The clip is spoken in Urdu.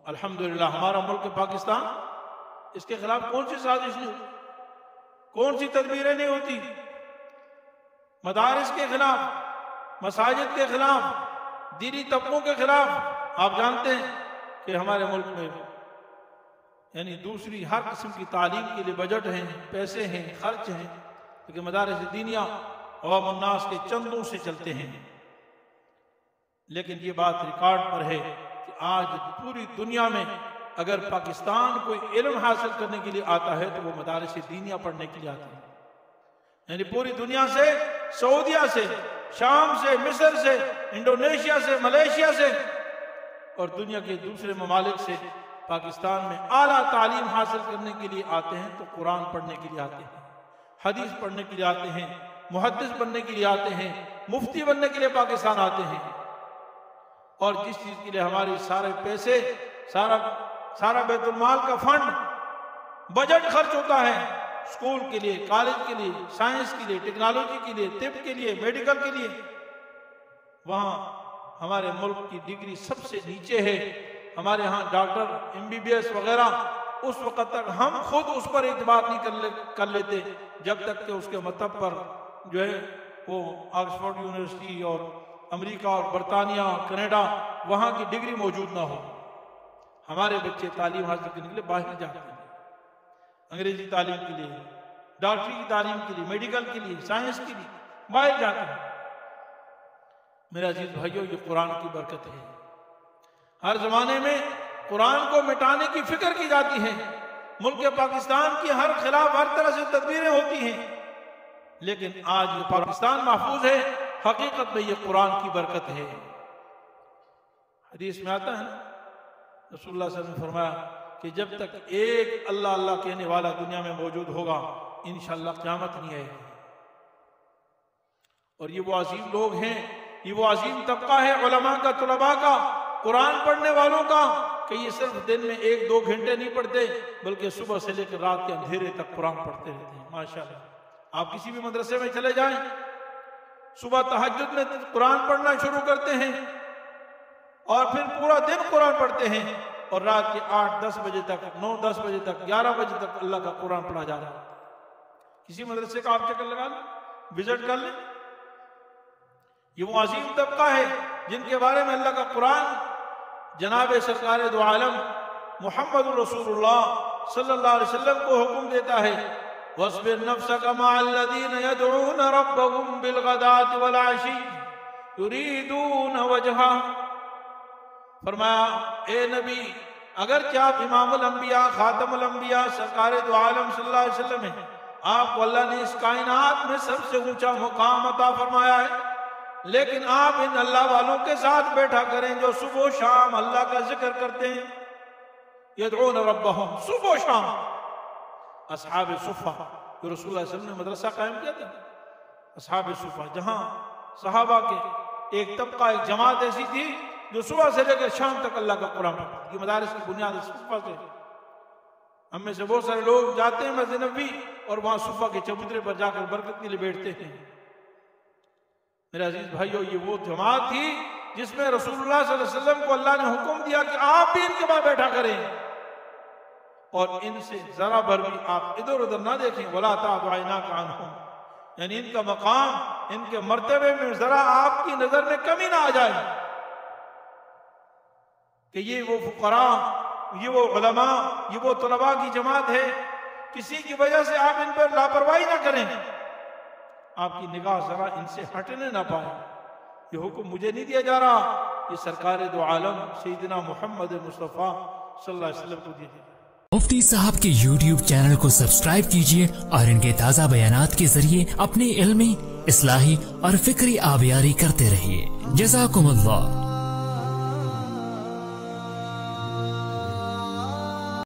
الحمدللہ ہمارا ملک پاکستان، اس کے خلاف کون سی سازش نہیں ہوتی، کون سی تدبیریں نہیں ہوتی، مدارس کے خلاف، مساجد کے خلاف، دینی طبقوں کے خلاف۔ آپ جانتے ہیں کہ ہمارے ملک میں یعنی دوسری ہر قسم کی تعلیم کے لیے بجٹ ہیں، پیسے ہیں، خرچ ہیں، لیکن مدارس دینیہ عوام الناس کے چندوں سے چلتے ہیں۔ لیکن یہ بات ریکارڈ پر ہے کہ آج پوری دنیا میں اگر پاکستان کوئی علم حاصل کرنے کے لیے آتا ہے تو وہ مدارس دینیہ پڑھنے کے لیے آتا ہے، یعنی پوری دنیا سے، سعودیہ سے، شام سے، مصر سے، انڈونیشیا سے، ملیشیا سے اور دنیا کے دوسرے ممالک سے پاکستان میں اعلیٰ تعلیم حاصل کرنے کے لیے آتے ہیں تو قرآن پڑھنے کے لیے آتے ہیں، حدیث پڑھنے کے لیے آتے ہیں، محدث بننے کے لیے آتے ہیں، مفتی بننے کے لیے پاکستان آتے ہیں۔ اور جس چیز کے لیے ہمارے سارے پیسے، سارا بیت المال کا فنڈ، بجٹ خرچ ہوتا ہے اسکول کے لیے، کالج کے لیے، سائنس کے لیے، ٹیکنالوجی کے لیے، طب کے لیے، میڈیکل کے لیے، وہاں ہمارے ملک کی ڈگری سب سے نیچے ہے۔ ہمارے ہاں ڈاکٹر MBBS وغیرہ اس وقت تک ہم خود اس پر اعتبار نہیں کر لیتے جب تک کہ اس کے مطلب پر جو ہے وہ آکسفورڈ یونیورسٹی اور امریکہ اور برطانیہ، کینیڈا، وہاں کی ڈگری موجود نہ ہو۔ ہمارے بچے تعلیم حاصل کرنے کے لیے باہر جاتے ہیں، انگریزی تعلیم کے لیے، ڈاکٹری کی تعلیم کے لیے، میڈیکل کے لیے، سائنس کے لیے باہر جاتے ہیں۔ میرے عزیز بھائیوں، یہ قرآن کی برکت ہے۔ ہر زمانے میں قرآن کو مٹانے کی فکر کی جاتی ہے، ملک پاکستان کی ہر خلاف ہر طرح سے تدبیریں ہوتی ہیں، لیکن آج یہ پاکستان محفوظ ہے۔ حقیقت میں یہ قرآن کی برکت ہے۔ حدیث میں آتا ہے رسول اللہ صلی اللہ علیہ وسلم نے فرمایا کہ جب تک ایک اللہ اللہ کہنے والا دنیا میں موجود ہوگا انشاءاللہ قیامت نہیں آئے گی۔ اور یہ وہ عظیم لوگ ہیں، یہ وہ عظیم طبقہ ہے علماء کا، طلباء کا، قرآن پڑھنے والوں کا، کہ یہ صرف دن میں 1-2 گھنٹے نہیں پڑھتے بلکہ صبح سے لے کر رات کے اندھیرے تک قرآن پڑھتے رہتے ہیں۔ ماشاءاللہ آپ کسی بھی مدرسے میں چلے جائیں، صبح تہجد میں قرآن پڑھنا شروع کرتے ہیں اور پھر پورا دن قرآن پڑھتے ہیں، اور رات کے 8-10 بجے تک، 9-10 بجے تک، 11 بجے تک اللہ کا قرآن پڑھا جا رہا ہے۔ کسی مدرسے کا آپ چکر لگا لیں، وزٹ کر لیں۔ یہ وہ عظیم طبقہ ہے جن کے بارے میں اللہ کا قرآن جناب سرکار دو عالم محمد رسول اللہ صلی اللہ علیہ وسلم کو حکم دیتا ہے، وَاصْبِرْ نَفْسَكَ مَعَ الَّذِينَ يَدْعُونَ رَبَّهُمْ بِالْغَدَاةِ وَالْعَشِيِّ يُرِيدُونَ وَجْهَهُ۔ فرمایا اے نبی، اگرچہ آپ امام الانبیاء، خاتم الانبیاء، سرکار دو عالم صلی اللہ علیہ وسلم ہیں، آپ کو اللہ نے اس کائنات میں سب سے اونچا مقام عطا فرمایا ہے، لیکن آپ ان اللہ والوں کے ساتھ بیٹھا کریں جو صبح و شام اللہ کا ذکر کرتے ہیں۔ یدعون ربہم، صبح و شام۔ اصحاب صفہ، جو رسول اللہ صلی اللہ علیہ وسلم نے مدرسہ قائم کیا تھا، اصحاب صفہ، جہاں صحابہ کے ایک طبقہ، ایک جماعت ایسی تھی جو صبح سے لے کر شام تک اللہ کا قرآن پڑھتی۔ یہ مدارس کی بنیاد صفہ سے۔ ہم میں سے بہت سارے لوگ جاتے ہیں مسجد نبوی اور وہاں صفہ کے چبوترے پر جا کر برکت کے لیے بیٹھتے ہیں۔ میرے عزیز بھائیو، یہ وہ جماعت تھی جس میں رسول اللہ صلی اللہ علیہ وسلم کو اللہ نے حکم دیا کہ آپ بھی ان کے بعد بیٹھا کریں اور ان سے ذرا بھر بھی آپ ادھر ادھر نہ دیکھیں۔ وَلَا تَعْدُ عَيْنَاكَ عَنْهُمْ، یعنی ان کا مقام، ان کے مرتبے میں ذرا آپ کی نظر میں کمی نہ آ جائے کہ یہ وہ فقراء، یہ وہ علماء، یہ وہ طلباء کی جماعت ہے، کسی کی وجہ سے آپ ان پر لاپرواہی نہ کریں، آپ کی نگاہ ذرا ان سے ہٹنے نہ پائے۔ یہ حکم مجھے نہیں دیا جا رہا، یہ سرکار دو عالم سیدنا محمد مصطفیٰ صلی اللہ علیہ وسلم کو دیا جا رہا ہے۔ مفتی صاحب کے YouTube چینل کو سبسکرائب کیجئے اور ان کے تازہ بیانات کے ذریعے اپنی علمی، اصلاحی اور فکری آبیاری کرتے رہیے۔ جزاکم اللہ۔